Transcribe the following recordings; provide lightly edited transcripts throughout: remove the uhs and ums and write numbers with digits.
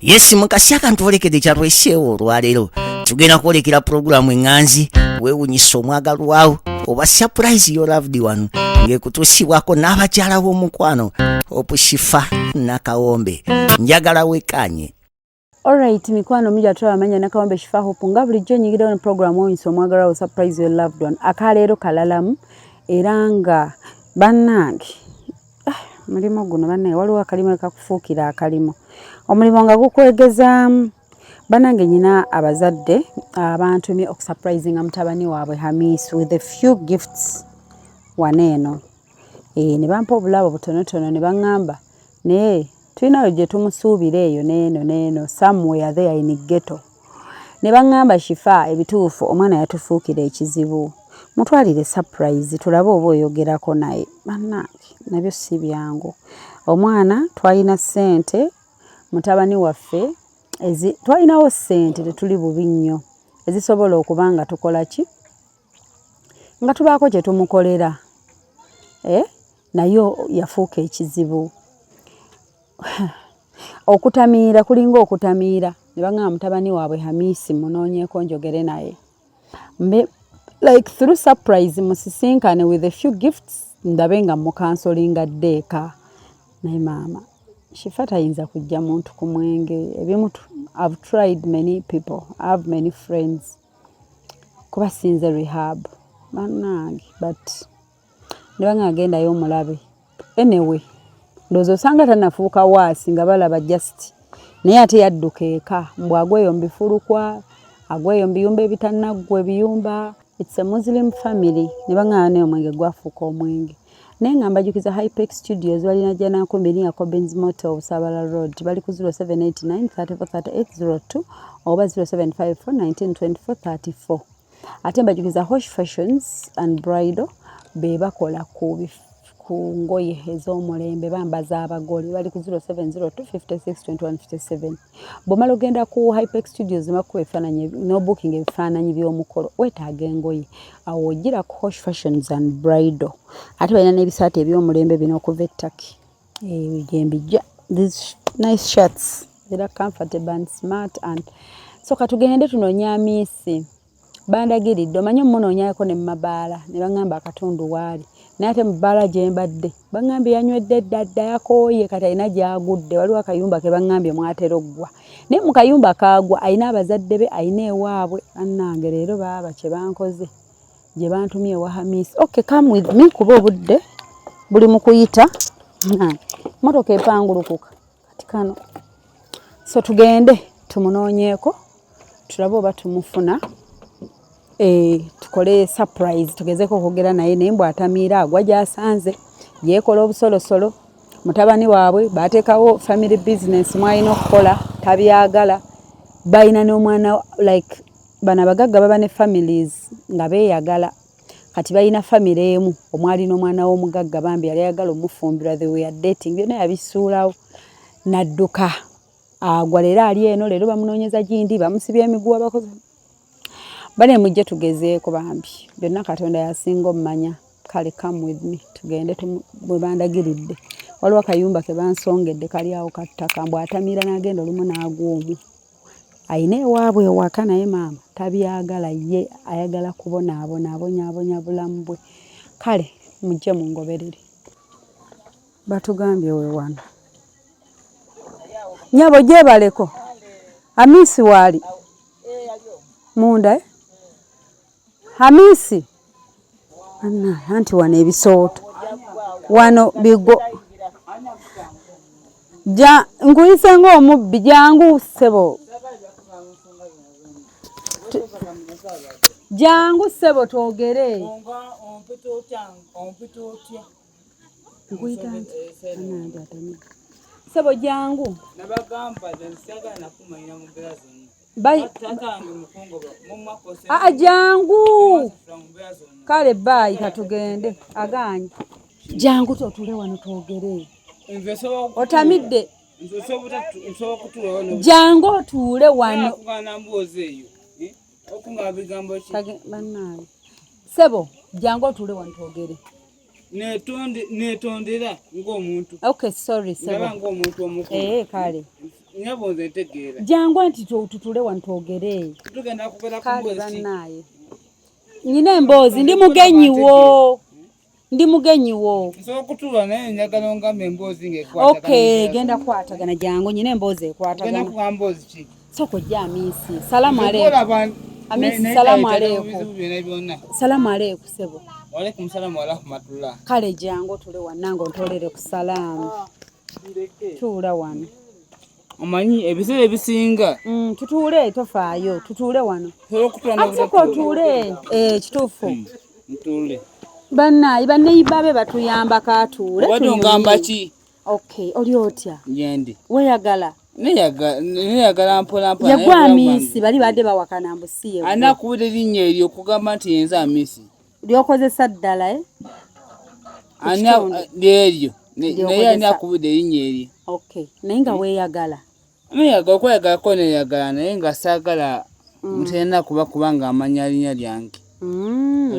Yes mukasi akantuolekedde kyalwesheewo olwaleero tugenda kwolekera pulogulaamu eŋŋanzi weewunyisa omwagalwawo oba surprise your loved one ng'ekutuusibwako n'abakyala b'omukwano opushifa nakawombe njagala wekanye. Alright, mikwano mija twabamanya nakawombe Shifa Hope nga bulijjo nyigira ne program oyinza omwagalwawo surprise your loved one akaleero kalalamu era nga bannange mulimo guno bannaye waliwo akalimo akakufuukira akalimo omulimu nga gukwegezaamu bannange nyina abazadde abantumye okusurprisinga mutabani waabwe Hamis with a few gifts waneeno ne bampa obulabo butonotono ne baŋŋamba naye tulinayo gye tumusuubira eyo neeno somewhere there in ghetto ne baŋŋamba Shifa ebituufu omwana yatufuukira ekizibu mutwalire surprise tulabe oba oyogerako naye bannange nabyo si byangu omwana twalina ssente mutabani waffe twalinawo ssente tetuli bubi nnyo ezisobola okuba nga tukola ki nga tubaako kye tumukolera nayo yafuuka ekizibu okutamiira kulinga okutamiira ne baŋŋamba mutabani waabwe Hamisi munoonyeeko njogere naye like through surprise musisinkane with a few gifts ndabe nga mukansolinga ddeeka naye maama Shifa tayinza kujja muntu ku mwenge ebimu I've tried many people I have many friends kuba sinze rehab bannange but ne banga agendayo omulabe anyway ndozo osanga tanafuuka waasi nga balaba just naye ate yadduka eka mbw agweyo mbifulukwa agweyo mbiyumba ebitanaggwa ebiyumba it's a Muslim family ne banga ne omwenge gwafuuka omwenge naye nga mbajukiza Hypex Studios balina jana kombini ya Cobbins Motor Sabala Road bali ku 0789 343802 oba 0754192434 ate mbajukiza Hosh Fashions and Bridal be bakola ku ngoye ez'omulembe bambaza abagole bali ku 0702562157 bomala ogenda ku Hypex Studios makuba ebifaananyi no booking ebifaananyi by'omukolo wetaaga engoye awo ogira ku Hosh Fashions and Bridal ate balina n'ebisaati eby'omulembe bino okuva ettaki gyembijja these nice shirts era comfortable and smart and so katugende tunoonya Hamisi bandagiridde omanyi omunoonyaako ne mmabaala ne baŋŋamba akatundu waali naye ate mubbaala gye mbadde baŋŋambye yanywedde ddadda yakooye kati alina gy'agudde waliwo akayumba ke baŋŋambye mwatera oggwa naye mu kayumba kaagwa alina abazadde be alina ewaabwe annange leero baaba kye bankoze gye bantumye ewa Hamisi okay come with me kuba obudde buli mu kuyita motoka epangulukuka kati kano so tugende tumunoonyeeko tulabe oba tumufuna tukole surprise tugezeko okugera naye mbw atamiira agwa gy'asanze yeekola obusolosolo mutabani waabwe bateekawo family business mwalina okukola tabyagala balina n'omwana like bano abagagga baba ne families nga beeyagala kati balina family emu omwali n'omwana w'omugagga bambi yali ayagala omufumbirwa the way dating byonna yabisuulawo nadduka agwa leero ali eno leero bamunoonyeza gindi bamusibya emiguwa bakoze bane mujje tugezeeko bambi byonna Katonda yasinga omumanya kale come with me tugende bwe bandagiridde waliwo akayumba ke bansongedde kali awo kattaka mbw atamiira n'agenda olumu n'agwomu ayina ewaabwe ewaka naye maama tabyagala ye ayagala kubonaabona abonyaabonya bulamu bwe kale mujje mungoberere batugambye we wano nyabo gyebaleko Hamisi waali munda Hamisi anti wano ebisooto wano bigo nkuyise ng'omubbi jangu ssebo jangu ssebo twogere ssebo jangu jangu kale bayi katugende aganye jangu totule wano twogere otamidde jangu otuule wano sebo jangu otuule wano twogere netondera ng'omuntu. Okay, sorry sebo. Ndaba ng'omuntu omukulu. Kale. Nyabonze ntegeera. Jangu anti tutule wantogere. Tugenda kubeera ku Kale mbozi. bannaye. Nyina emboozi ndi mugenyi wo. Ndi mugenyi wo. Nsobola okutuula naye njagala ngambe emboozi ng'ekwatagana. Okay, genda kwatagana jangu nyina emboozi ekwatagana. Genda kuba mboozi ki? Soko jja Amisi. Salamu alaykum. Amisi salamu alaykum. Salamu alaykum sebo. Wa alaykum salaam wa rahmatullah. Kale jangu tule wanango ntolere ku salaamu. Tuula wano. Omanyi ebiseera ebisinga. Tutuule tofaayo. Tutuule wano. Asoko tuule. Kituufu. Ntuule. Banneyibabe batuyamba katuule. Obadde ongamba ki? Okay, oli otya? Nyendi. Weyagala? Neyagala mpola. Yagwa Amisi bali badde bawakana mbusiye. Anakubira erinnya eryo okugamba nti yenza Amisi. Lyokozesa ddala eryo. Naye anakubira erinnya eryo. Okay, naye nga weeyagala. Neyagala okweyagalako neyagala naye nga saagala mutena kubanga amanya linnya lyange.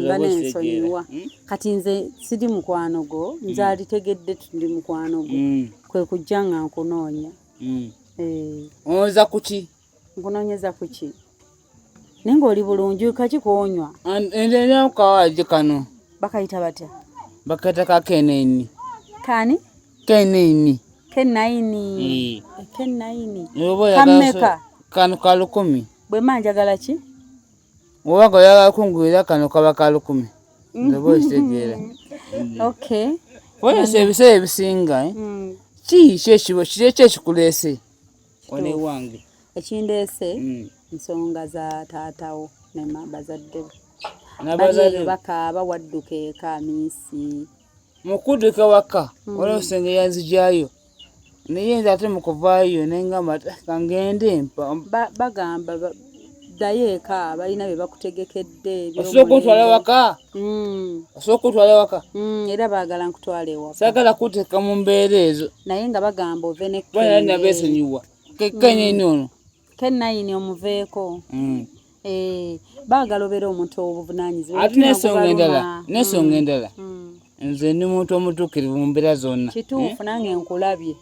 Banensonyiwa. Kati nze siri mukwano go, nze alitegedde ndi mukwano go. Kwe kujja nga nkunoonya. Oza kuki? Nkunoonyeza kuki? Naye ng'oli bulungi kaki koonywa? Endera kawaje kano. Bakayita batya? Bakayita ka Keneni. Kani? Keneni. Kennaini. Kennaini. Kammeka? Kano ka 10. Bwe manjagala ki? Owaga yagala kungulira kano kaba ka 10. Ndobo kitegeera. Okay. Wese ebiseera ebisinga kiki ekikuleese? One wange. Ekindeese nsonga za taatawo ne bazadde be. N'abazadde bakaaba wadduka eka Amisi. Mukudduka waka waliwo senge yanzijaayo. Naye nze ate mu kuvaayo ne ngamba kangende bagamba ddayo eka balina bye bakutegekedde. Osobola okutwala waka? Osobola okutwala waka? Era baagala nkutwala ewaka. Saagala kuteeka mu mbeera ezo. Naye nga bagamba ove ne Kennaini beesonyiwa. Kennaini ono. Kennaini omuveeko. Baagala obeera omuntu obuvunaanyizibwa. Ate n'ensonga endala. Nze ndi muntu omutuukirivu mu mbeera zonna. Kituufu nange nkulabye.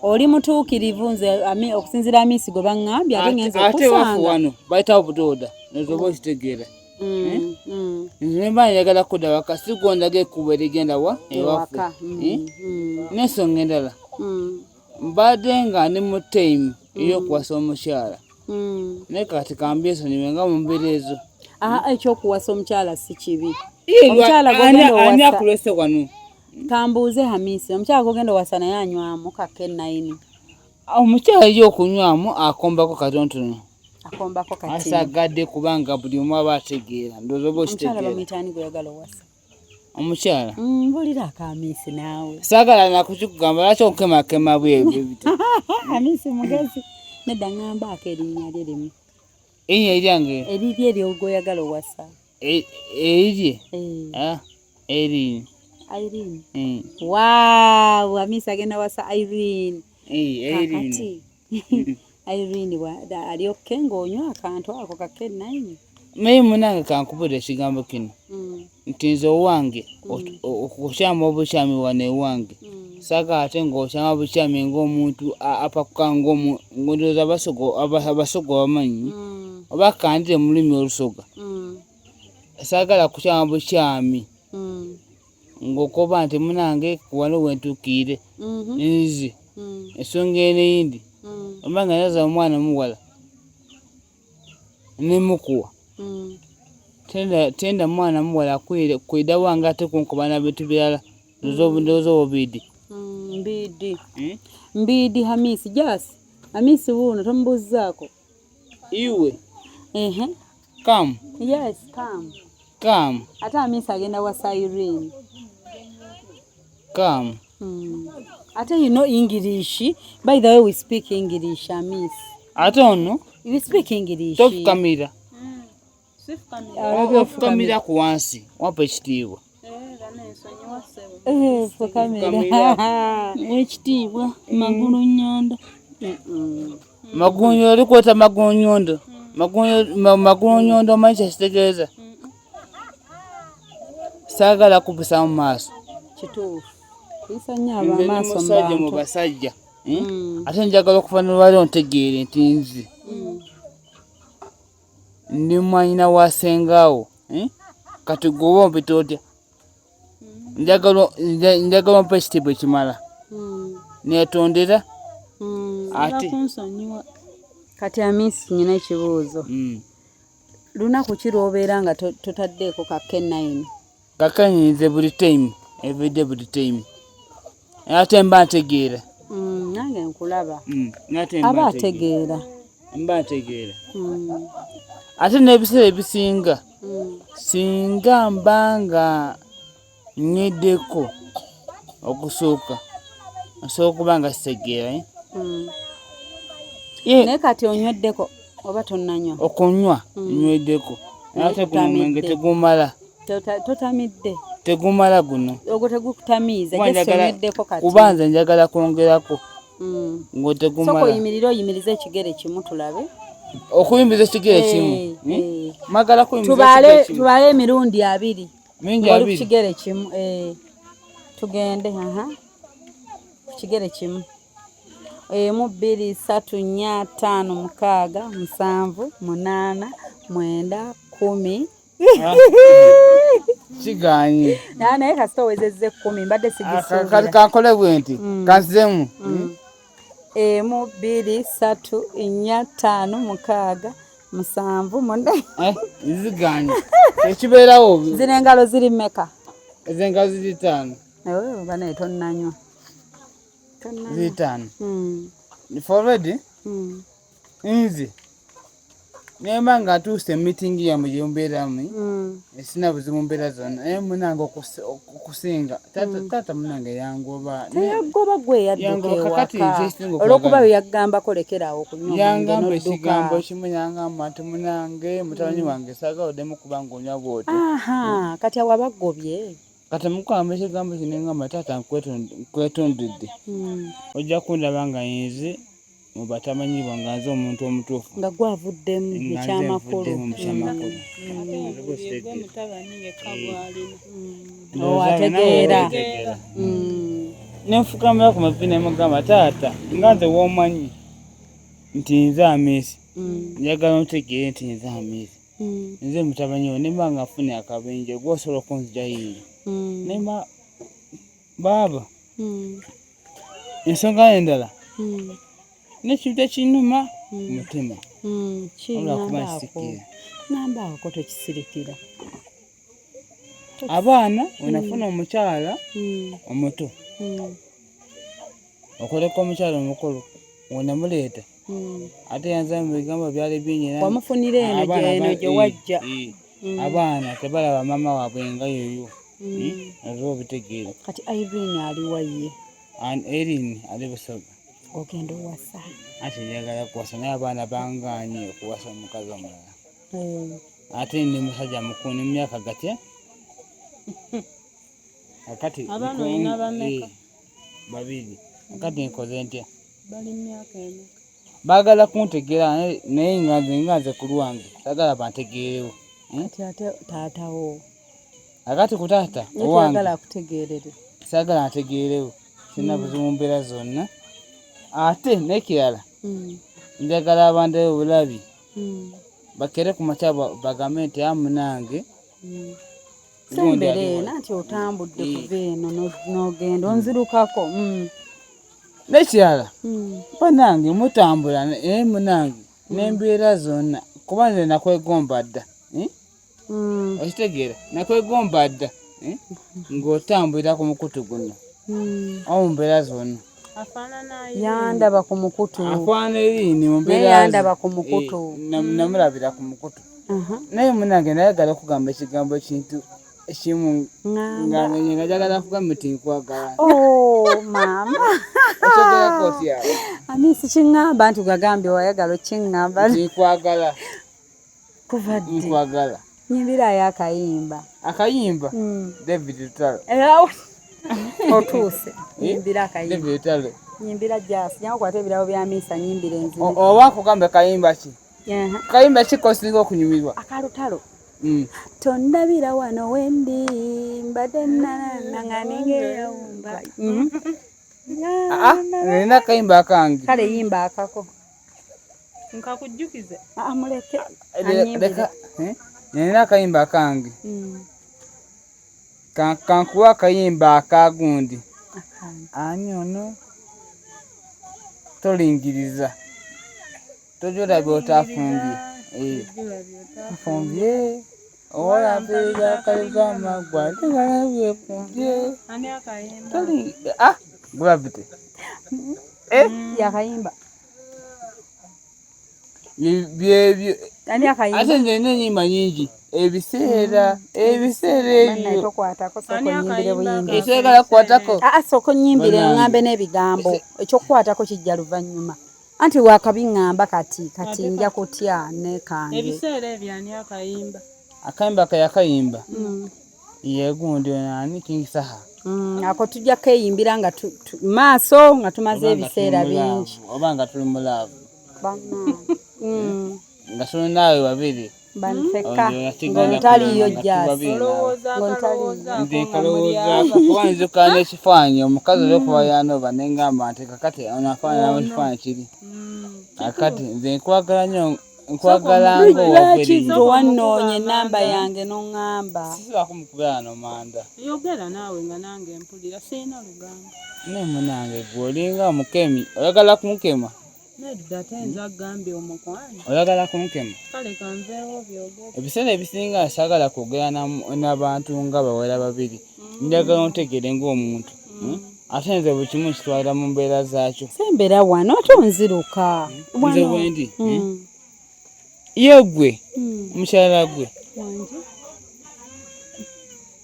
Oli mutuukirivu nze okusinziira Amisi gwe baŋŋambye ate ngenze okusanga. Ate wafu wano bayitawo budooda nozoba okitegeera. Nze mba njagala kudda waka sigondaga ekkubo erigenda ewafu. N'ensonga endala. Mbadde nga ndi mu taimu ey'okuwasa omukyala. Naye kati kambyesonyiwe nga mu mbeera ezo. Ekyokuwasa omukyala si kibi. Ani akulese wano? Kambuuze Amisi, omukyala gogenda owasa naye anywamu ka Kennaini. Omukyala y'okunywamu akombako katonotono. Akombako kati. Asagadde kubanga buli omu aba ategeera. Ndowooza oba okitegeera. Omukyala bamuyitaani gweyagala owasa. Omukyala? Mbulira aka Amisi naawe. Saagala nakukikugamba lwaki okukemakema bwebyo. Amisi mugezi. Nedda ngamba ak'erinnya lye limu. Erinnya eryange? Erirye eryo gw'oyagala owasa. Erirye? Irene. Irene. Wow, Amisi agenda wasa Irene. Irene. Irene ali okke ng'onywa akantu ako ka Kennaini. Naye munange kankubira ekigambo kino. Nti nze owange okukyama obukyami wano ewange. Saagala ate ng'okyama obukyami ng'omuntu apakuka ng'ondowooza abasogo bamanyi. Oba kandire mu lulimi olusoga. Saagala kukyama bukyami. Ng'okoba nti munange wano wentuukire. Nzi. Ensonga eneyindi. Oba nga naza omwana muwala. Nemukuwa. Tenda mwana muwala kwida wange ate kunkuba na bintu birala. Ndowooza obidi. Mbidi Amisi jasi. Amisi wuno tomubuuzaako. Iwe. Come. Yes, come. Come. Ate Amisi agenda wasa Irene. Come. Ate you know English. By the way, we speak English, Amisi. I don't know. You speak English. Top camera. Off camera kuwansi. Wapa ekitiibwa. For camera. Ekitiibwa. Magulu nyondo. Magulu nyondo kwota magulu nyondo. Magulu nyondo manyi kitegeeza. Saagala kupisa mu maaso. kituufu kuyisa nnyo nze ab'amaaso ni musajja mu mu bantu. basajja ate njagala okufaanana lwali ntegeere nti nze ndi mwanyina wa sengaawo kati gwe ompita otya njagala ompa ekitiibwa ekimala neetondera ate kati Amisi nyina ekibuuzo lunaku ki lw'obeera nga totaddeeko ka K9? kakanyinze buli time everyday buli time ate mba ntegeera nange nkulaba ate aba ategeera mba ntegeera ate n'ebiseera ebisinga singa mbanga nyeddeko okusooka nsobola okuba nga kitegeera naye kati onyweddeko oba tonnanywa? okunywa nyweddeko ate guno omwenge tegumala tegumala guno ogwo tegukutamiiza onyweddeko kati kuba nze njagala kwongerako soko oyimirize ekigere kimu tulabe okuyimiriza ekigere kimu magala kuyimiriza tubale emirundi 2 mingi oli 2 kigere kimu tugende ku kigere kimu 1 2 3 4 5 6 7 8 9 10 kiganye naye kasita owezezza 10 mbadde sigisuubira kati kankole bwe nti kanzemu 1 2 3 4 5 6 7 8 ziganye ekibeerawo zino engalo ziri mmeka? ezenga ziri 5 oba naye tonnanywa ziri 5 already nze nemba nga ntuuse meeting yamu gyembeeramu esina buzibu mbeera zonna naye munange okusinga taata munange yangoba teyagoba gwe yadduka ewaka olwokuba bwe yaggambako lekerawo okunywa yangamba ekigambo kimu yangamba nti munange mutabani wange saagawoddemu kubanga onywa bwoti kati awo abagobye kati mukamba ekigambo kino ngamba taata nkwetondedde ojja kundaba nga nze mu batamanyibwa nga nze omuntu omutuufu nga gwavuddemu mukyamakulu ategeera nenfukamira ku mavi nemugamba taata nga nze womanyi nti nze Amisi njagala ontegeere nti nze Amisi nze mutabanyiwo nemba nga nfune akabenje gwosobola okunzija yiiyo nemba baaba ensonga endala nekintu ekinuma mutima olwakuba nsikira nambaako tokisirikira abaana wenafuna omukyala omuto okoleka omukyala omukulu wenamuleeta ate yanza mu bigambo byali binyina wamufunira eno gye wajja abaana tebalaba mama waabwe nga yoyo nazo obitegeera kati Irene aliwa ye Erin ali Busoga ogenda owasa ate njagala kuwasa naye abaana banganye okuwasa omukazi omulala ate ndi musajja mukulu ne myaka gatya akati abaana olina bameka? 2 akati nkoze ntya bali myaka eno baagala kuntegeera naye nga nze ku lwange sagala bantegeerewo ate taatawo akati ku taata owange akutegeerere sagala ntegeerewo sina buzibu mbeera zonna ate n'ekirala njagala abantu obulabi bakere ku makya bagambe nti amunange sembere nati otambudde kuva eno n'ogenda onzirukako n'ekirala banange mutambula naye munange n'embeera zonna kuba nze nakwegomba dda okitegeera nakwegomba dda ng'otambulira ku mukutu guno omu mbeera zonna yandaba ku mukutu afaana Erini mu mbeera yandaba ku mukutu namulabira ku mukutu naye munange nayagala okugamba ekigambo ekintu ekimu nga njagala kugamba nti nkwagala maama ekyogerako otya Amisi kiŋŋamba nti gagambye wayagala okiŋŋamba nti nkwagala kuva ddi nkwagala nyimbirayo akayimba David Lutalo otuuse nyimbira akayimba David Lutalo nyimbira jasi nyakwata ebirabo bya Amisi nyimbira enzini oba kugambe kayimba ki kayimba ki kosinga okunyumirwa akalutalo tondabira wano wendi mbadde nananganinge yawumba. Nina kayimba akange. Kale yimba akako. Nkakujjukize. Muleke. Nina kayimba akange. Kankuwa akayimba akagundi. Ani ono tolingiriza. Tojula byotafumbye. Fumbye. Ola pega kalika magwa. Tingala fumbye. Ani akayimba. Gravity. Yakayimba. Ani akayimba. Ate nene nyimba nyingi. Ebiseera ebyo. Tokwatako soko nyimbire buyimbi. Ekyagala kukwatako. Soko nyimbire ngambe n'ebigambo. Ekyokukwatako kijja luvannyuma. Anti wakabiŋŋamba kati nja kutya ne kange. Ebiseera ebyo ani akayimba. Akayimba kayakayimba. Yegundi nani kingisaha. Ako tujja keyimbira nga maaso nga tumaze ebiseera bingi. Oba nga tuli mulaavu. Banna. Nga tuli naawe babiri. Banfeka ng'otaliyo jasi. Nti kalowooza kubanza okukana ekifaananyi omukazi olw'okuba yanooba ne ngamba nti kakati onafaanana ekifaananyi kiri. Akati nze nkwagala nnyo nkwagala ng'owabiri. Wanoonye ennamba yange n'oŋŋamba. Sisobola mukubera no manda. Yogera naawe nga nange mpulira sirina lugamba. Ne munange gwe olinga omukemi oyagala kumukema. Nedda tenza gambye omukwano. Oyagala kumukema. Kale kanveewo byogera. Ebiseera ebisinga sagala kwogera n'abantu nga bawera babiri. Njagala ontegere ng'omuntu. Ate nze buli kimu nkitwalira mu mbeera zaakyo. Sembera wano ate onziruka. Nze bwendi. Ye gwe mukyala gwe.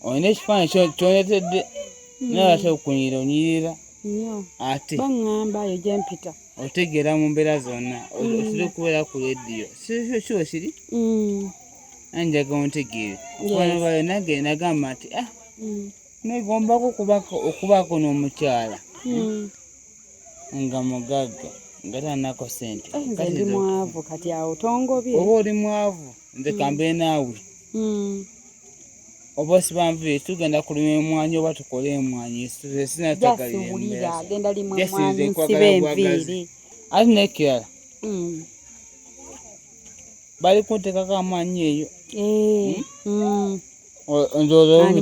Olina ekifaananyi ky'onetedde naye ate okunyira onyirira. Ate baŋŋamba yo gye mpita. Otegeera mu mbeera zonna otera okubeera ku lediyo kyo kiri anjagala ontegeere kubana bayo nange nagamba nti negombako okubaako n'omukyala nga mugagga nga tanako sente. Nze ndi mwavu kati awo tongobye. Oba oli mwavu nze kambe naawe oba osibanvire tugenda kulima emwanyi oba tukole emwanyi sinatagalira agenda limu emwanyi nsibe enviiri ate nekirala bali kuntekako amaanyi eyo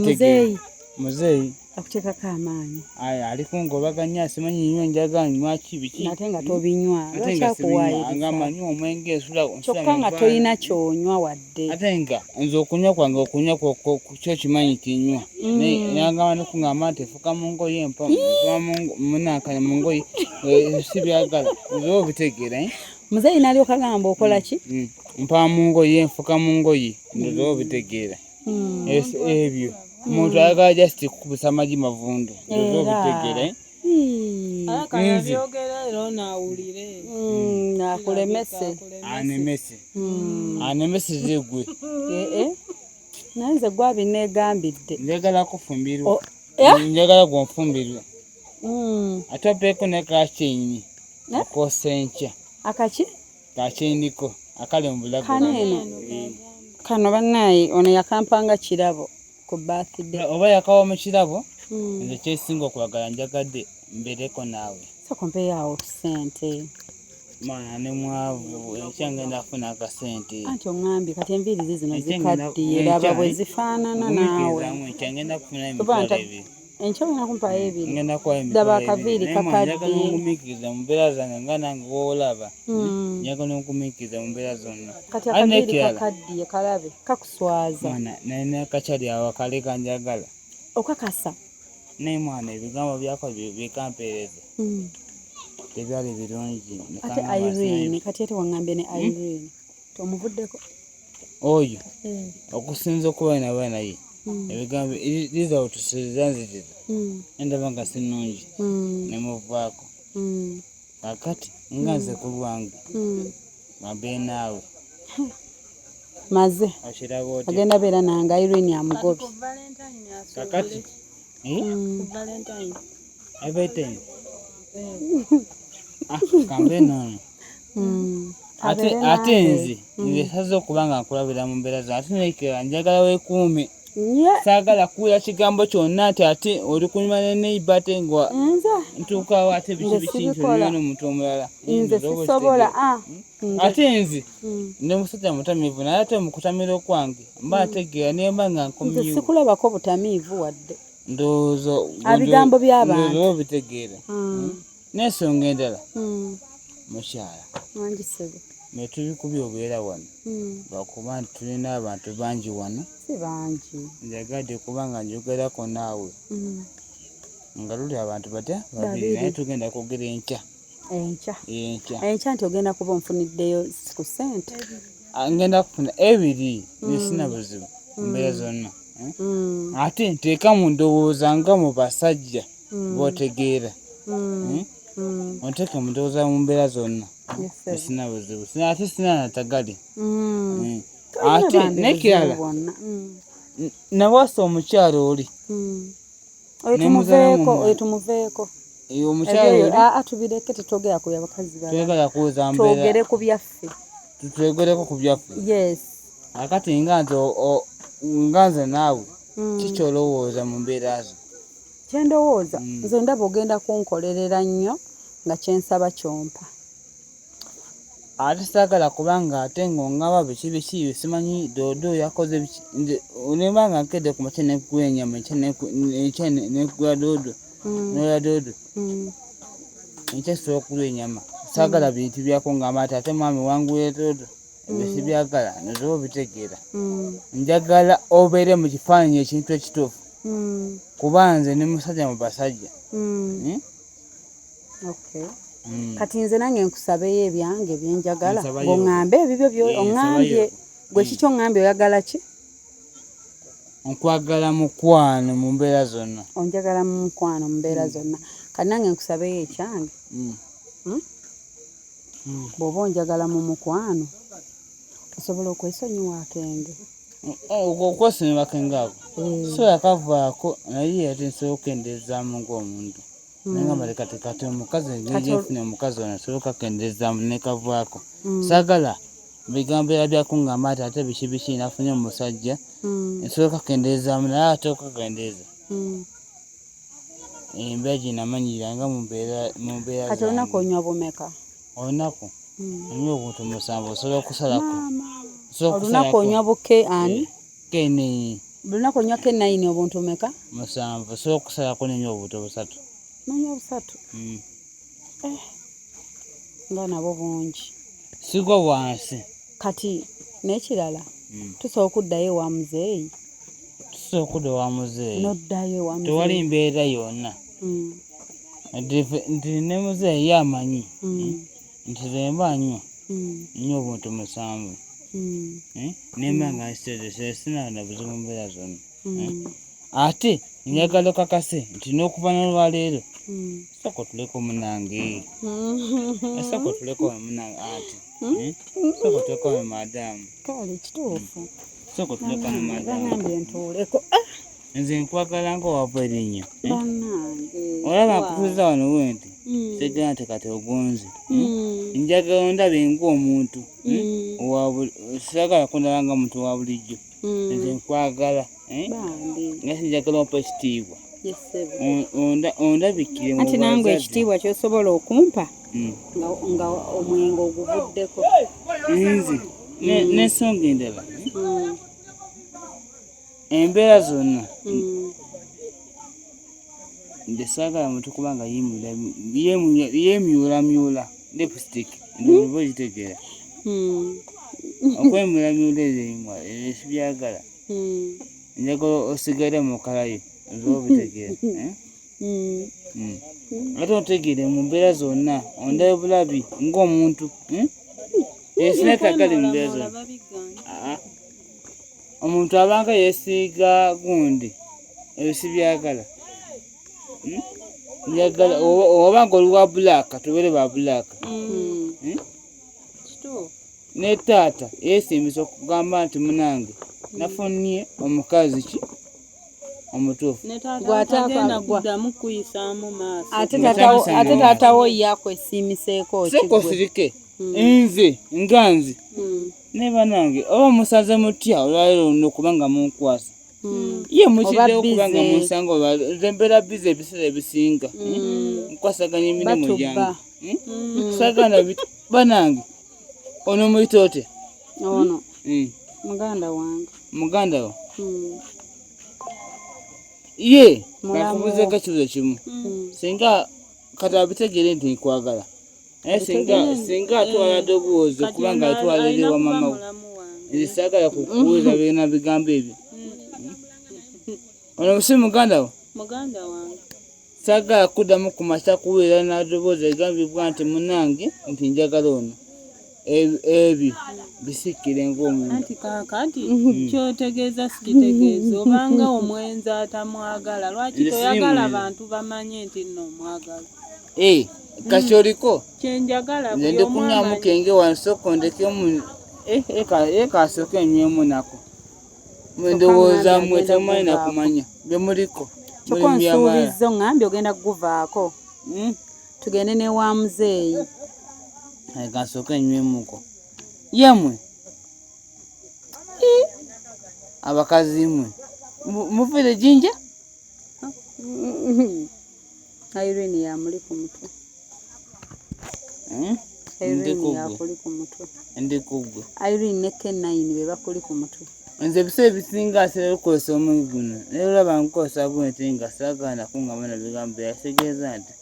muzeeyi muzeeyi akutekako amaanyi ali kungobaganya simanyi nywa njagala nywa kibiki ate nga tobinywa lwakyakuwaayiriza manywa omwenge esula kyokka nga tolina kyonywa wadde ate nga nze okunywa kwange okunywa kyo kimanyi kinywa nagamba nekungamba nti efuka mu ngoye munakanya mu ngoye si byagala nze obitegeera muzeeyi nalyoka gamba okola ki mpa mu ngoye nfuka mu ngoye nze obitegeera ebyo omuntu ayagala just kukubisa amagi mavundu nze obitegeera akabyogera era naawulire nakulemese anemese zegwe naye nze gwabinegambidde njagala kufumbirwa njagala gwonfumbirwa ate opeeko ne kakyeyini akosenkya akaki kakyeyiniko akali mu bulago kano bannaayi ono yakampanga kirabo ku birthday oba yakawa mu kirabo nze kyesinga okwagala njagadde mbeereko naawe sokompeyawo ssente mwana ne mwavu ekyangenda afuna akasente anti oŋŋambye kati enviirizi zino zikaddiye laba bwe zifaanana naawe ekyangenda kufuna emitwalo ebiri enkyolina kumpayo ebiri ngenda kwayo daba akaviiri kakaddiye nkumiikiriza mu mbeera zange nga nange woolaba njagala onkumiikiriza mu mbeera zonna kati akaviiri kakaddiye kalabe kakuswaza nalina kakyali awo akale kanjagala okakasa naye mwana ebigambo byako bikampeereza tebyali birungi ate Irene kati ate waŋŋambye ne Irene tomuvuddeko oyo okusinza okuba nawe naye ebigambo liza otusizanziriza endaba nga sinungi nemuvaako kakati nga nze ku lwange mabe naawe maze okiraba oti agenda beera nange Irene amugobye kakati Valentine kambe nono ate nze saze okuba nga nkulabira mu mbeera zo ate nekera njagala weekuume saagala kuwulira kigambo kyonna nti ate oli kunyuma ne neiba ate nga ntuukawo ate biki nti olina n'omuntu omulala nze sisobola ate nze ne musajja mutamiivu naye ate mukutamira okwange mba ategeera naye mba nga nkomyiwo nze sikulabako butamiivu wadde ndowooza ebigambo by'abantu obitegeera n'ensonga endala mukyala wangisebe metubikubye obeera wano lwakuba nti tulina abantu bangi wano si bangi njagadde kubanga njogerako naawe nga luli abantu batya babiri naye tugenda kwogera enkya nti ogenda kuba onfuniddeyo ku ssente ngenda kufuna ebiri nesina buzibu mbeera zonna ate nteeka mu ndowooza nga mu basajja botegeera onteeke mu ndowooza mu mbeera zonna esina buzibu ate sina natagali ate nekirala nawasa omukyalo oli oyo tumuveeko omukyalo tubireke tetwogera ku abakazi twegala kuuza mbeera twogere ku byaffe twegereko ku byaffe akati nga nze naawe kikyolowooza mu mbeera zo kyendowooza nze ndaba ogenda kunkolerera nnyo nga kyensaba kyompa ate saagala kubanga ate ng'ongaba biki simanyi doodo yakoze biki onemba nga nkedde ku makya nekuwa enyama ekya nekuwa doodo noya doodo enkya sobola okulwa enyama saagala bintu byako ngamba ati ate mwami wanguye doodo ebyo sibyagala nozoba obitegeera njagala obeere mu kifaananyi ekintu ekituufu kuba nze ne musajja mu basajja kati nze nange nkusabeyo ebyange byenjagala ng'oŋŋambe ebibyo oŋŋambye gwe kiki oŋŋambye oyagala ki nkwagala mukwano mu mbeera zonna onjagala mu mukwano mu mbeera zonna kati nange nkusabeyo ekyange bw'oba onjagala mu mukwano osobola okwesonyiwa akenge okwesonyiwa akenge ako so yakavaako naye ate nsobola okukendezaamu ng'omuntu nengamba lekatekate omukazi njenfune omukazi ono nsobola okakendeezaamu nekavaako saagala bigambo era byakungamba ati ate biki nafunye omusajja nsobola okakendeezaamu naye ate okakendeeza embeera ginamanyiranga mu mbeera kati olunaku onywa bumeka olunaku onywa obuntu 7 osobola okusalako olunaku onywa buke ani keneyi olunaku onywa ke9 obuntu meka 7 osobola okusalako nenywa obuntu 3 nanywa 3 nga nabo bungi sigwa wansi kati nekirala tusobola okuddayo ewa muzeeyi noddayo ewa muzeeyi tewali mbeera yonna nti ne muzeeyi yamanyi nti zemba nywa obuntu 7 nemba nga sina na buzibu mu mbeera zonna ate njagala kakase nti n'okuva n'olwaleero soko tuleko munange soko tuleko munange ati soko tuleko madamu kale kituufu soko tuleko madamu bangambye ntuuleko nze nkwagala nga wava erinnya bannange olaba nkutuuza wano wenti tegera nti kati ogonze njagala ondabe ng'omuntu saagala kundaba nga muntu wa bulijjo nze nkwagala nga sinjagala ompa ekitiibwa ondabikire mu anti nange ekitiibwa kyosobola okumpa nga omwengo oguvuddeko nze n'ensonga endala embeera zonna nde saagala muntu kubanga yemyulamyula lipstick ndoba ogitegeera okwemyulamyula ezo esibyagala njagala osigale mu kalayo ozoba obitegeera ate otegeere mu mbeera zonna ondayo bulabi ng'omuntu esinetagali mu mbeera zonna omuntu abanga yesiiga gundi ebyo sibyagala njagala oba nga oli wa bulaaka tubeere ba bulaaka ne taata yeesimbisa okugamba nti munange nafunye omukazi ki omutuufu ate taatawo yakwesiimiseeko seko sirike nze nganzi ne banange oba musaze mutya olwaliro luno kubanga munkwasa ye mukiddewo kubanga munsanga mbeera bize ebiseera ebisinga nkwasaganya emirimu gyange sagana banange ono muyita otya ono muganda wo ye kakubuzeeko ekibuzo kimu singa kati abitegere nti nkwagala singa atwala ddoboozi kubanga atwala eri wa mama we nze saagala kukuwuliza byonna bigambo ebyo ono si muganda wo saagala kuddamu ku makya kuwulira n'addoboozi egambibwa nti munange nti njagala ono ebyo bisikire ng'omuntu anti kaakati kyotegeeza sikitegeeza obanga omwenzi atamwagala lwaki toyagala abantu bamanye nti nno omwagala kakyoliko kyenjagala nze ndikunyamu kenge wansoko ndekemu kasooka enywemu nako ndowooza mmwe temumanyi nakumanya byemuliko kyokonsuubizo ngambye ogenda kuguvaako tugende ne wa muzeeyi kasooka enywemuko yemwe abakazi mwe muvire jinja Irene yamuli ku mutwe Irene yakuli ku mutwe ndikugwe Irene ne K9 be bakuli ku mutwe nze ebiseera ebisinga aseera okukozesa omulimu guno naye olaba nkukozesa bwenti nga saagaana kungamba bigambo yategeeza nti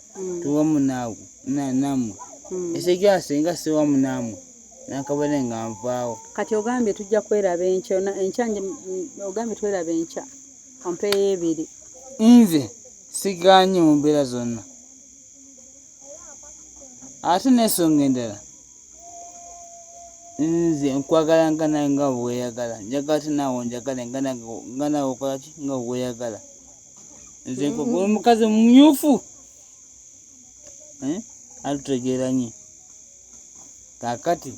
tuwamu naawe namwe ekigira singa si wamu naamwe nakabone nga nvaawo kati ogambye tujja kweraba enkya ogambye tweraba enkya ompeeyo ebiri nze siganye mu mbeera zonna ate n'ensonga endala nze nkwagala nga nawe nga bweyagala njagala ti naawe njagale nga nawe okolaki nga bweyagala nze nkogula omukazi mumyufu atutegeeranye kakati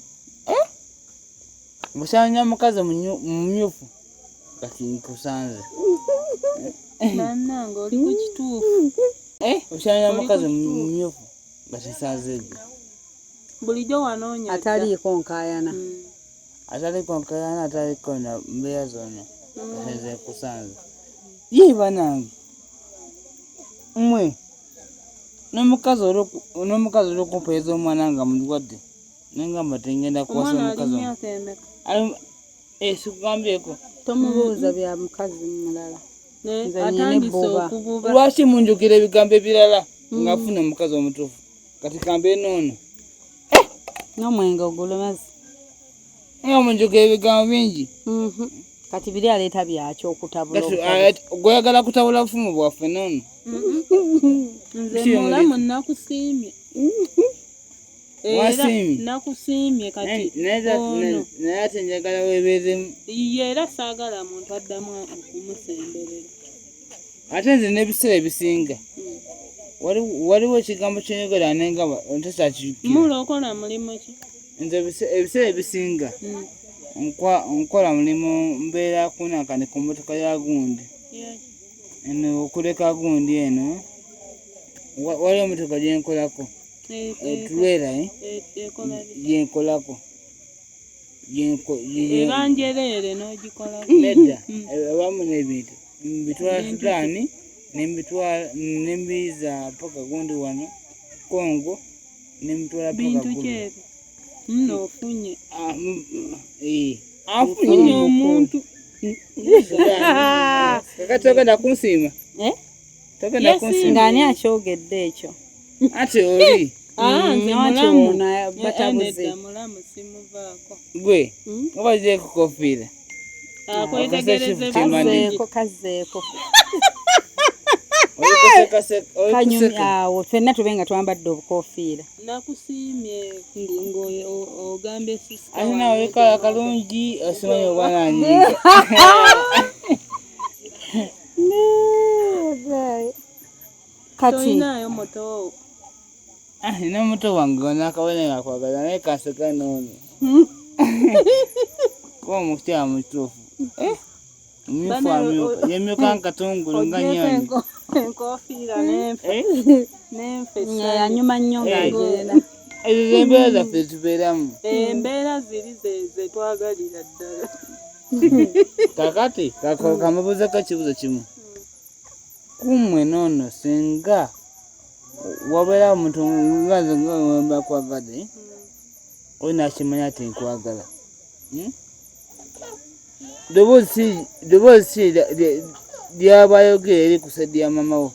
bukyanya mukazi mumyufu kati nkusanze bannange oli ku kituufu bukyanya mukazi mumyufu kati nsanze ebyo bulijjo wanoonya ataliiko nkaayana ataliko na mbeera zonna kati nze nkusanze ye banange mmwe n'omukazi olw'okumpeereza omwana nga mulwadde nengamba tengenda kuwasa omukazi sikugambyeko tomubuuza bya mukazi mulala atandise okububa lwaki munjukira ebigambo ebirala ngaafuna omukazi omutuufu kati kambe noono n'omwenge ogulumazi nga munjukira ebigambo bingi kati biri aleeta byakyo okutabula gweyagala kutabula bufumu bwaffe noono nze mulamu nakusiimye wasiimye nakusiimye kati naye ate njagala weebeeremu era saagala muntu addamu okumusemberera ate nze n'ebiseera ebisinga waliwo ekigambo kyenyogera nengaba ntekyakijukira mulookola mulimu ki nze ebiseera ebisinga nkola mulimu mbeera kunakani ku mmotoka ya gundi eno okuleka gundi eno waliwo emmotoka gyenkolako tulwera yenkolako ebanjereere n'ogikolako nedda abamu n'ebintu mbitwala Sudaani nembiza paka gundi wano Kongo nemitwala paka bintu kyebyo ofunye afunye omuntu kakati togenda kunsiima ng'ani akyogedde ekyo ate oli nze mulamu simuvaako gwe obazeeko kofiira akwetegereze kazzeeko awo ffenna tube nga twambadde obukofiira nakusiimye ng'ogambye sisita ate nawe olekala kalungi osimanyi obwananyi kati tolinayo muto nina omuto wange nakabone ngakwagala naye kaseka noono kuba omukyala mutuufu omumyufu yemyuka nkatungulu nga nyonyi enkofiira n'enfe yanyuma nnyo ng'agenda ezo embeera zaffe tubeeramu. Embeera ziri ze twagalira ddala. Kakati kamubuuzako ekibuuzo kimu. Kummwe noono singa wabeera omuntu nga nze nga kwagadde oyo nakimanya ati nkwagala. Ddoboozi lyabayogera eri ku sedi ya mama wo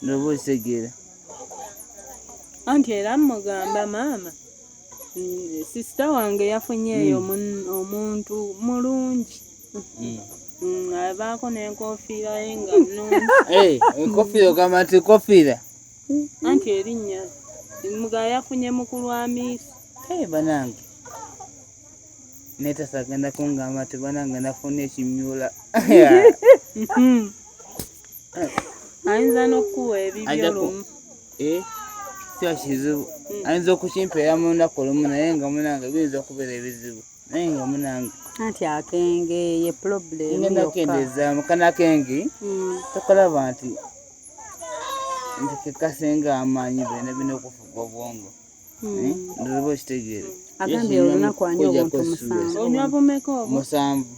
ddoboozi tegeera. Anti era mugamba maama sisita wange yafunyeeyo omuntu mulungi. Abaako n'enkofiira ye nga nnungi. Enkofiira ogamba nti enkofiira? Anti erinnya muga yafunye mukulu wa miisi. Banange netasa agenda kungamba nti banange nafuna ekimyula. Ayinza n'okuwa ebibyo lumu. Kiba kizibu. Ayinza okukimpeera mu lunaku olumu naye nga munange biyinza okubeera ebizibu. Naye nga munange anti akenge ye problem ngenda kendeeza mukana kenge tokalaba nti kekasenga amaanyi bena bina okufuga obwongo. Ndooba okitegeere. agambye olunaku anywa obuntu musanvu. Onywa bumeka obwo? Musanvu.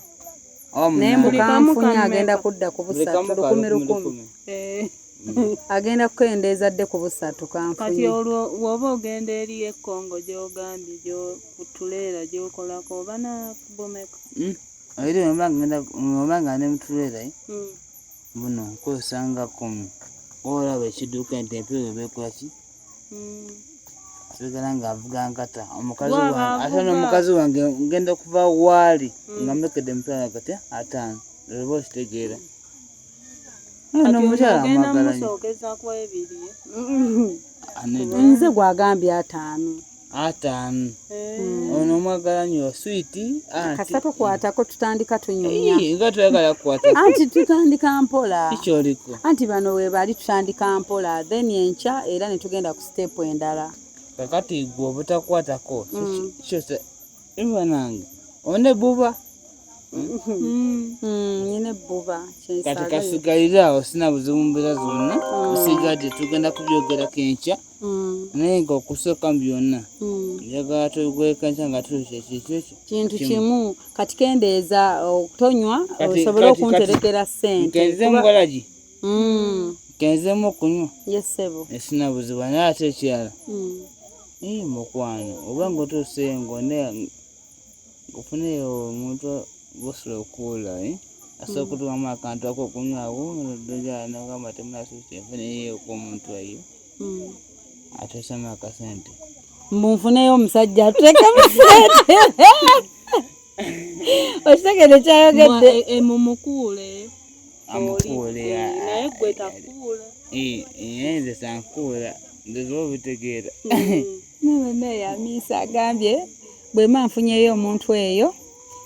Naye mukanfunye agenda kudda ku busatu 10,000. Agenda kukendeeza dde ku busatu Kati kanfunye. olwo woba ogenda eri ekkongo gy'ogambye gy'okutuleera gy'okolako oba nabumeka? Era oba nga ne mutuleera buno nkozesa 10. Olaba ekiduuka nti empewo beekola ki? Sigala ng'avuga nkata. Ate n'omukazi wange ngenda okuva waali nga mmekedde emitwalo kati 5. Olaba okitegeera. N'omukyala amwagala nnyo. Nze gwagambye 5. 5. Ono omwagala nnyo swiiti. Kasita tokwatako tutandika tunyumya. Nga toyagala kukwata. Anti tutandika mpola. Kikyoliko. Anti bano we bali tutandika mpola then enkya era ne tugenda ku step endala. Kakati gwe obutakwatako kyose banange one buba. Nyine buba Kati kasigalira awo sina buzibu mu mbeera zonna. Usigadde tugenda kubyogerako enkya naye nga okusooka mu byonna njagala twegwekanca nga tulusha kikyo kintu kimu kati kendeeza okutonywa osobole okunterekera ssente. Nkenze mugalagi nkenzemu okunywa yesebo esina buzibu naye ate ekirala mukwano oba ng'otuuse ng'one ofuneyo omuntu gwosobola okuwula asobola okutuwamu akantu ako okunywawo dojala nogamba temunasuuse nfuneyo ok'omuntu eyo ateesemu akasente munfuneyo omusajja atuteekamu ssente. Okitegedde kyayogedde mumukuule amukuule naye gwe takuula. nze sankuula ndezoba obitegeera. Nabone yamiisa agambye bwe manfunyeyo omuntu eyo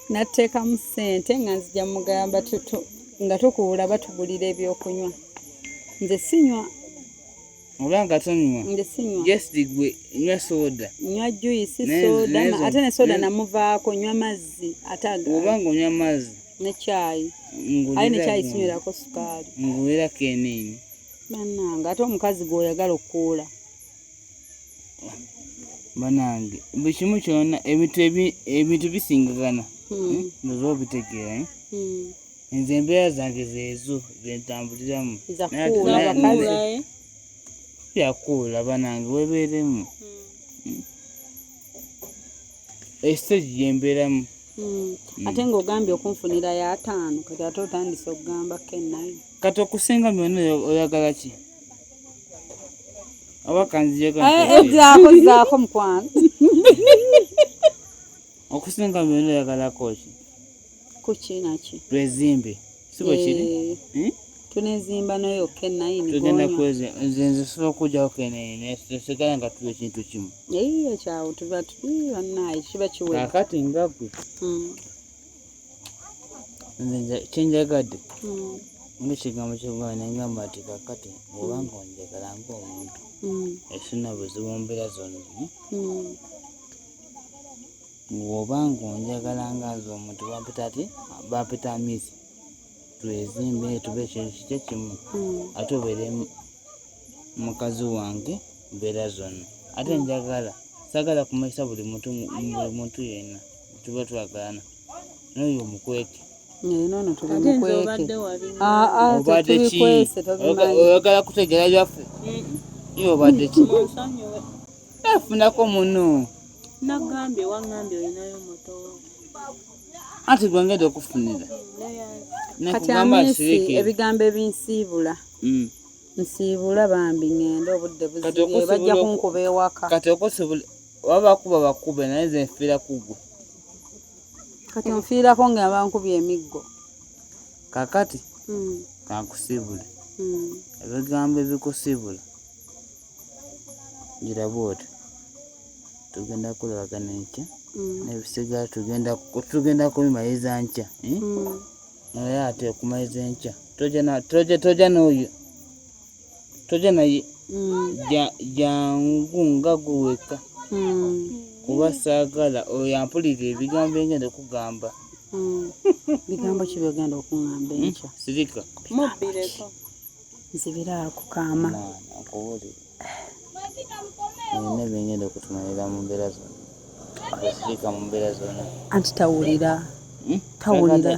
natteekamu ssente nga nzija mugamba nga tukuula batugulira ebyokunywa. Nze sinywa. Oba nga tonywa? Nze sinywa. Just gwe nywa soda. Nywa juice soda ate ne soda namuvaako nywa mazzi ate oba ng'onywa mazzi ne chai. Aye ne chai sinywerako sukaali. Nguweerako enini. Bannange ate omukazi gw'oyagala okukuula. Bannange buli kimu kyonna ebintu bisingagana. Ndozoba obitegeera. Nze embeera zange zeezo zentambuliramu. Yakuula bannange weebeeremu. Estage gyembeeramu. Ate ng'ogambye okunfunira ya 5 kati ate otandise okugamba kennayo. Kati okusinga byonna oyagala ki? Oba kanzijeko zaako mukwano. Okusinga byonna oyagalako ki? Kuki naki? Twezimbe si bwe kiri? Tunezimba nayo kennayi tugenda kweze nze nsobola okujjawo kennayi nesigala nga tuwa ekintu kimu. Ekyawo tuba bannaye kiba kiwera. Kakati nga ggwe nze kyenjagadde ng'ekigambo kyogamba nengamba nti kakati obanga onjagala ng'omuntu esina buzibu mu mbeera zonna bw'obanga onjagala nga nze omuntu bampita amiisi twezimbe tube ekintu kikye kimu ate obeere mukazi wange mbeera zonna ate njagala sagala kumanyisa buli muntu yenna tuba twagalana n'oyo omukweke nono ate nze obadde obadde ki tubikwese tobimanyi oyagala kutegeera byaffe iyo obadde ki munsonyiwe efunako muno nagambye wangambye olinayo moto anti gwe ngenda okufunira kati amisi ebigambo ebinsiibula nsiibula bambi ngenda obudde buzibye bajja kunkuba ewaka kati okusibula wabakuba bakube naye nze nfiira kugwe kati onfiirako nga bankubye emiggo kakati kankusiibule ebigambo ebikusiibula giraba oti tugenda kulabagana enkya n'ebisigala tugenda kubimaliriza nkya naye ate okumaliza enkya toja n'oyo toja naye jangu nga guweka kuba saagala oyo ampulira ebigambo engenda okugamba bigambo ki byogenda okuŋŋamba enkya sirika mubbireko nzibiraako kaama akubulira olina byengenda okutumalira mu mbeera zonna sirika mu mbeera zonna anti tawulira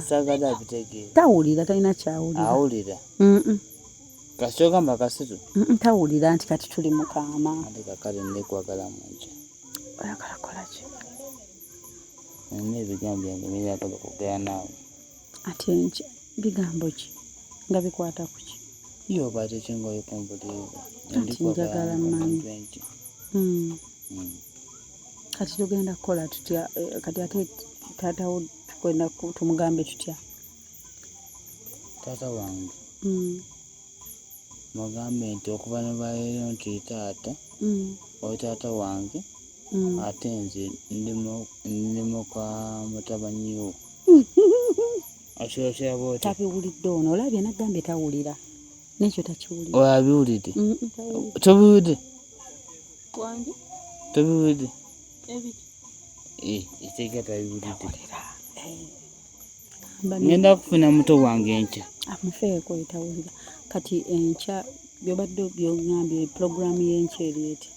saagala abitegeera tawulira talina kyawulira awulira kakyogamba kasitu tawulira nti kati tuli mu kaama ate kakale ndikwagala mu nkya oyagala kolaki olina ebigambo byange byeyagala okugera naawe ate enkya bigambo ki nga bikwata ku ki iyo obaate kingoye kumpuliriza Ati njagala mmanyi. Kati tugenda kukola tutya kati ate taatawo tukwenda tumugambe tutya taata wange mugambe nti okuva ne baleero nti taata oyo taata wange ate nze ndi muka mutabanyi wo akirokera bwoti tabiwulidde ono olabye nagambye tawulira nekyo takiwulira olabiwulidde tobiwulidde wange tobiwulidde ebiki ekiteeka tabiwulidde ngenda kufuna muto wange enkya amufeeko etawulira kati enkya byobadde byogambye puroguramu y'enkya eryeti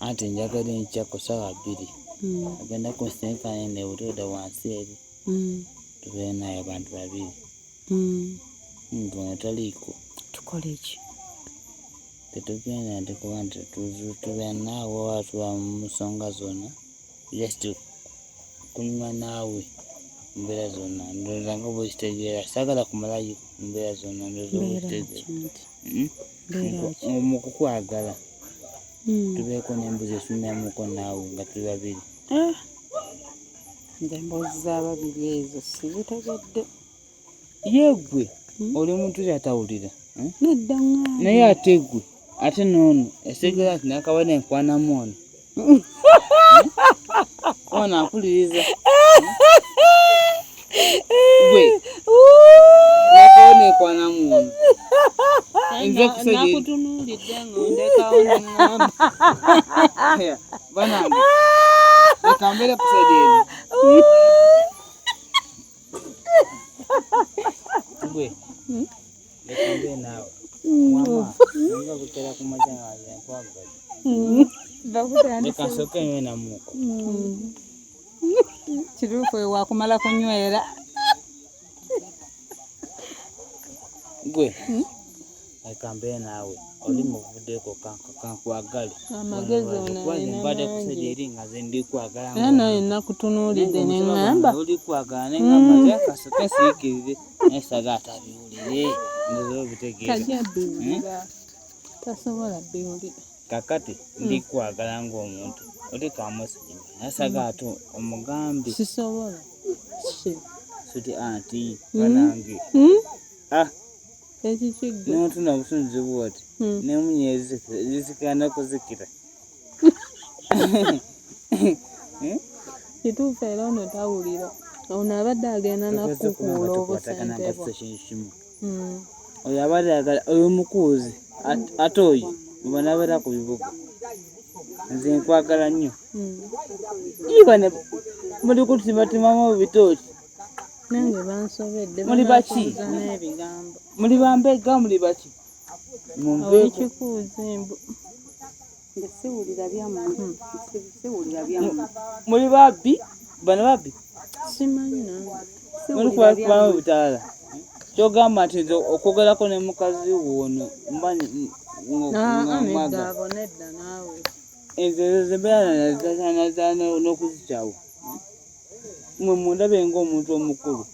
anti njagala enkya ku ssaawa 2 agenda kunsinkana ne butoda wansi eri tubeere naye abantu 2 ngono taliiko tukole ki tetugenda nti kuba nti tubeere naawe watuba mu nsonga zonna just kunyuma naawe mbeera zonna ndowooza nga bwekitegeera saagala kumalayo mbeera zonna ndowooza bwekitegeera mu kukwagala tubeeko n'embuzi esunyamuko naawe nga tuli 2 nze emboozi z'ababiri ezo sizitegedde yeegwe oli muntu yatawulira nedda ŋŋaali naye ate gwe ate noono esigala ati nakabona enkwanamu ono ono ampuliriza gwe nakabona enkwanamu ono nze kusegera nakutunuulidde ng'ondekawo neŋŋamba banange leka mbeere kusedeeri gwe leka mbeere naawe mama nga butera kumaca ngaze nkwagala leka nsooke nwe namuuko kiruufu wakumala kunywera gwe leka mbeere naawe oli muvuddeko kankwagale amagezi mbadde kusedeeri nga ze ndikwagala era naye nakutunuulidde neŋŋamba oli kwagala neŋŋamba kasooke nsiikirire naye saga atabiwulire ndoza obitegeera tajja biwulira tasobola biwulira kakati ndikwagala ng'omuntu oli kamusiima nasaga ate omugambi sisobola suti anti banange ekikigge n'otuna obusunzi bwoti n'emunyeezi zisikana kuzikira kituufu era ono tawulira ono abadde agenda nakukuula obusentebwa kimu oyo abadde agala oyo omukuuzi ate oyo mubanabeera ku bibuga nze nkwagala nnyo ibane muli kutimatimamu ebitooki nange bansobedde muli baki n'ebigambo muli bambega muli baki mumbeeko ekikuuza embu Siwulira byamu. Siwulira byamu. Muli babbi bano babbi Simanyi nange. muli kubamu butaala kyogamba nti nze okwogerako ne mukazi wono mbanyi Nedda abo nedda naawe. ezo zembeera n'okuzikyawo mwe mundabe ng'omuntu omukulu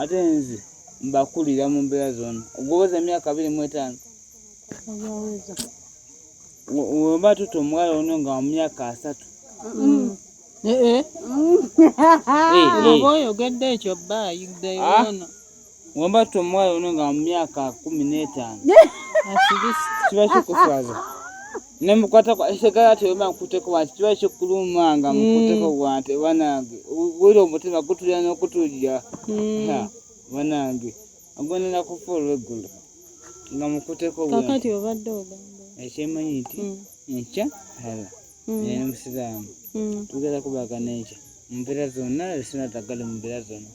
ate nze mbakulira mu mbeera zonna ogwoweza emyaka 25 Obaweza. wemba tuta omuwala ono nga mu myaka 3 Oba oyogedde ekyo bba ayigdeyo ono. wemba tuta omuwala ono nga mu myaka 15 kiba kikuswaza nemukwata esegala tewema nkuteko wanti kiba kikuluma nga mukuteko wanti banange wira omutima gutulya n'okutulya banange agonera kufa olweggulo nga mukuteko Kakati obadde ogamba. ekyemanyi nti enkya hala ne musiraamu tugenda kubaga n'enkya mu mbeera zonna esinatagale mu mbeera zonna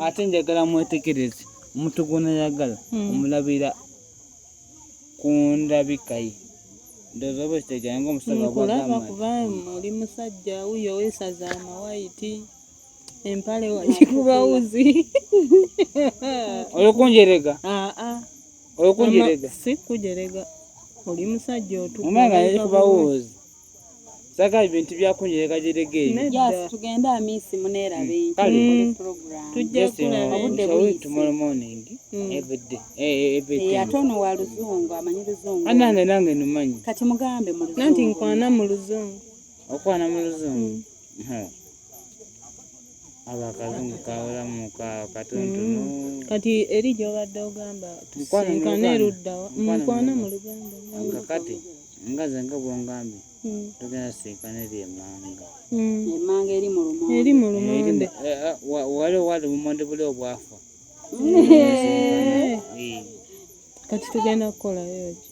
ate njagala mwetegereze omuntu gw'onayagala omulabira ku ndabikaye ndowooza oba kitegera ng'omusajja Nkulaba gwagamba kuba oli musajja wuyo weesaza amawayiti empale wagikuba wuzi. olukunjerega olukunjerega Si kujerega. Oli musajja otukula. omanga yekuba wuzi saka ebintu byakunjerega jerega ebyo Yes, tugenda amisi muneerabe kale program. Tujja kulaba. shall we tomorrow morning every day every Ate ono wa luzungu amanyi luzungu. anange nange numanyi Kati mugambe mu luzungu. Nanti nkwana mu luzungu. okwana mu luzungu abakazungu kawulamu katonotono Kati eri gy'obadde ogamba Mukwano mu tusinkane Luganda. eruddawa. Mukwano Mukwana mu mu Luganda. kakati nga ze nga bwongambye tugenda sinkana eri emanga Emmanga eri mu lumonde. Eri mu lumonde. wali obumonde buli obwafa Kati tugenda kukolayo ki?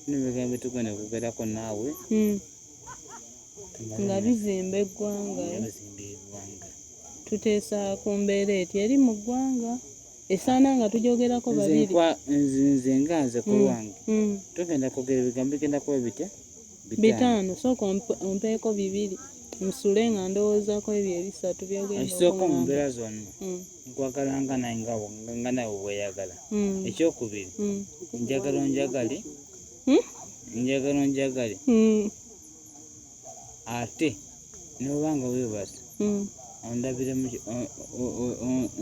nibigambo tugenda kugerako naawe Nga bizimba eggwanga. bizimba eggwanga Tuteesa ku mbeera eti eri mu ggwanga. Esaana nga tujogerako babiri. nze nga nze ku lwange tugenda kwogera ebigambo bigenda kuba bitya 5 sooka ompeeko 2 musule nga ndowoozaako ebyo 3 byogenda ekisooka mu okungamba. mbeera zonna nkwagala nga naye nga nawe weeyagala ekyokubiri njagala onjagale njagala onjagale ate nobanga weebasa ondabire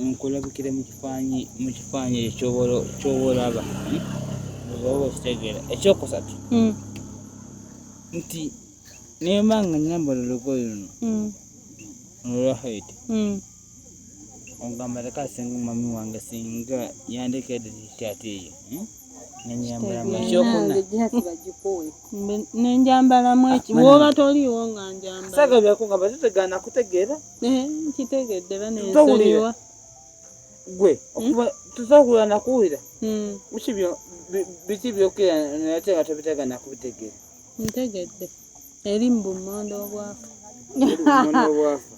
onkulabikire mu kifaanyi ekyo kyoba olaba oba okitegeera ekyokusatu nti nembanga nyambala olugoye luno olwa haiti ogamba leka singa mami wange singa yandekedde tishati eyo nenyambalamu ekyokuna nenjambalamu eki bwoba toliiwo nga njambala. saga byakugamba tetegana kutegeera Nkitegedde banensonyiwa. gwe okuba tusobola nakuwulira biki byokira nate nga tobitegana kubitegeera Ntegedde. Eri mu bumonde obwafu. obumonde obwafa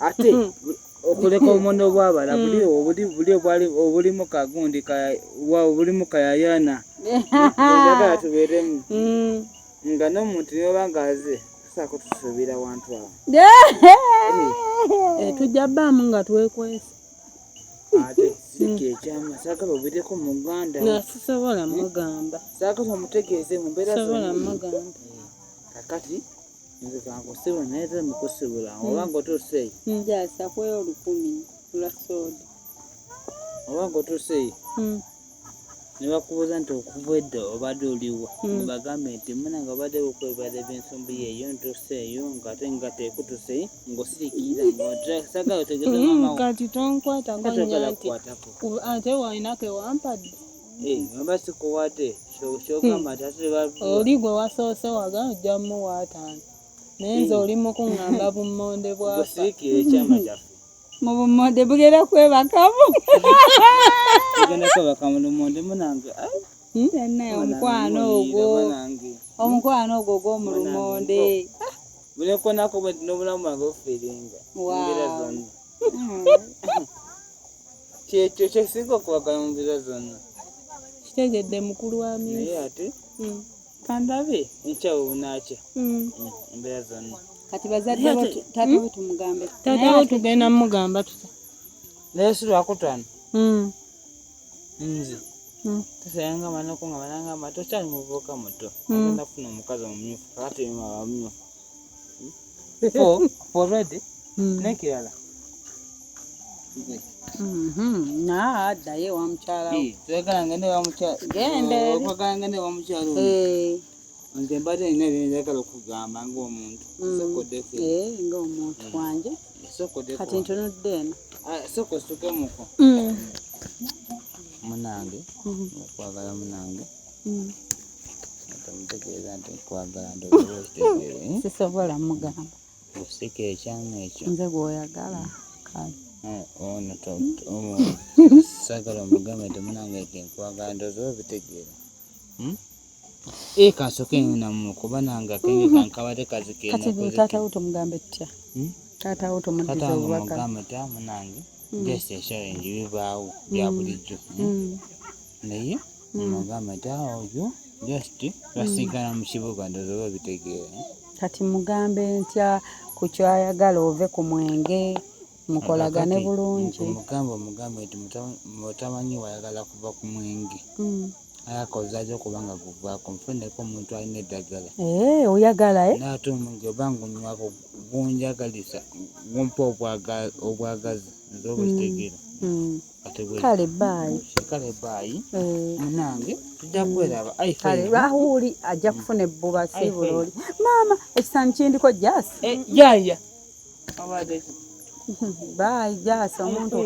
ate okuleka obumonde obwabala obulimu kagundi obulimu kayayana njagala tubeeremu nga n'omuntu niyobanga aze tusaako tusuubira wantu awo Tujja bbaamu nga twekwese. ate siki ekyama saagala obireko mu Uganda Nga sisobola mugamba. saagala omutegeeze mu mbeera Sisobola zonna mugamba. kakati nze kankusibula naye ze mukusibula obanga otuuseeyo Njasa kweyo 10 lwa soda. obanga otuuseeyo ne bakubuuza nti okuva edda obadde oliwa bagambe nti munanga obadde bukwebala eby'ensumbu yeeyo ntuuseeyo ng'ate nga teekutuseeyo ng'osirikirira ng'osagala otegeeza mama Kati tonkwata katagala gonya nti kukwatako ate walinako ewampadde. oba sikuwadde kyogamba nti ate Oli gwe wasoose waga ojja muwa 5. Naye nze oli mu kuŋŋamba bumonde bwafa. gosirikira ekyama kyaffe Mu bumonde bugera kwebakamu. tugenda kwebaka mu lumonde munange Naye omukwano ogwo. Omukwano ogwo gw'omu lumonde. bulekonako bwenti n'obulamu bwange bufiiringa mbeera zonna kyekyo kyesinga okubagala mu mbeera zonna kitegedde mukulu wa naye myufu. ate kandabe ekyawo nakya Mm. embeera zonna kati bazadde bo taata bo tumugambe Taata wo tugenda mugamba tuta. naye si lwakutaano Mm. nze Mm. tusayanga manako nga banangamba tokyali muvubuka muto Mm. agenda kufuna omukazi omumyufu kakati abamyufu forward Mm. nekirala addayo ewa mukyala wo. twagala ngende Genda eri. wamukyalokwagala ngende wamukyalo nze mbadde nina byenjagala okugamba ng'omuntu sokoddeko ng'omuntu wange kati ntunudde eno. sokositukemuko munange okwagala munange tamutegeeza nti nkwagala ndokitegeere sisobola mugamba osika ekyama ekyo nze gwoyagala kale ono sagala omugambe nti munange nti nkwagala ndoza obitegeera kansoke namu kuba nange akenge kankabate kazikena kati taata wo tomugambe tutya taata wo tomuddiza obubaka mugambe ta munange just challenge bibaawo bya bulijjo naye mugambe ta oyo just basigala mu kibuga ndoza oba obitegeera kati mugambe ntya ku kyayagala ove ku mwenge mukolagane bulungi omugambe nti mutamanyi wayagala kuva ku mwenge ayakozajo kubanga guvaako nfuneko omuntu alina eddagala oyagala naate omwenge obanga onywako gunjagalisa gumpa obwagazi nzoba ekitegeera kale baayi kale baayi munange tujja kweraba kale bahuli ajja kufuna ebbuba si buloli maama ekisaani kindiko jasi yaya baayi jasi omuntu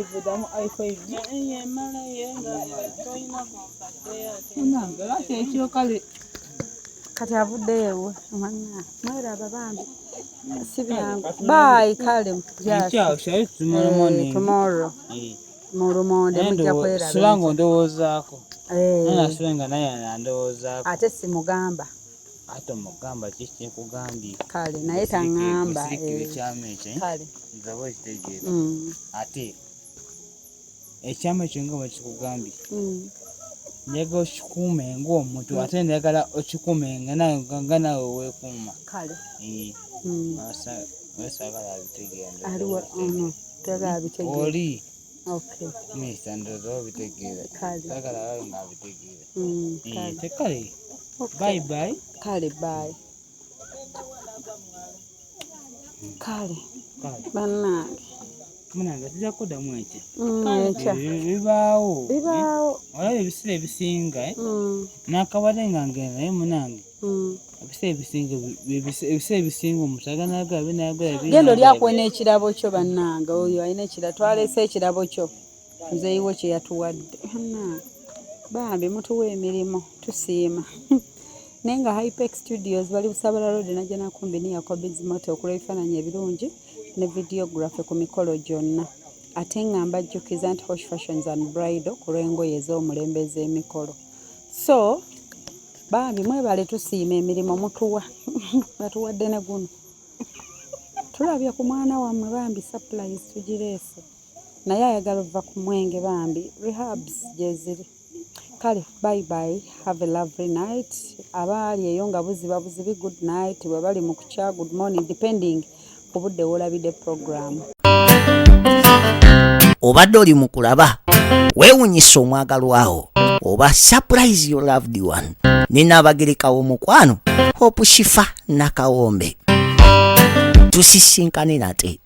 kati avuddeyo ewe mweraba bambi si byangu baayi kale jasi tomorrow mu lumonde mujja kweraba sulanga ondowoozaako nasulenga naye andowoozaako ate simugamba ate omugamba kikikugambye kale naye taŋŋamba ekyama ekyo kale nzaba okitegeera ate ekyama ekyo nga bakikugambye njagala okikuume ng'omuntu ate njagala okikuume nga nawe weekuuma kale wesagala abitegeera aliwo tagala bitegeera oli okay misa ndoza obitegeera kale sagala abayo nga abitegeera kale tekale bye bye kale bye kale bannange munange tujja kuddamu ekyo ekya bibaawo olaba ebiseera ebisinga nakabadde nga ngenda naye munange ebiseera ebisinga omuntu aganagala binagala genda olyakuwe n'ekirabo kyo bannange oyo alina ekirabo twaleese ekirabo kyo muzeeyiwo kye yatuwadde bambi mutuwa emirimu tusiima naye nga Hypex Studios bali Busabala Road najja nakumbi ni yakobizimoto okulaba ebifaananyi ebirungi ne videography ku mikolo gyonna ate ngamba jjukiza nti Hosh Fashions and Bridal ku lw'engoye ez'omulembe ez'emikolo so bambi mwebale tusiima emirimu mutuwa batuwadde ne guno tulabye ku mwana wammwe bambi surprise tugireese naye ayagala ova ku mwenge bambi rehabs gyeziri kale bye bye have a lovely night abaali eyo nga buziba buzibi good night bwe bali mu kukya good morning depending ku budde woolabidde program obadde oli mu kulaba weewunyisa omwagalwawo oba surprise your loved one ninaabagerekawo omukwano Hope Shifa Nakawombe tusisinkane nate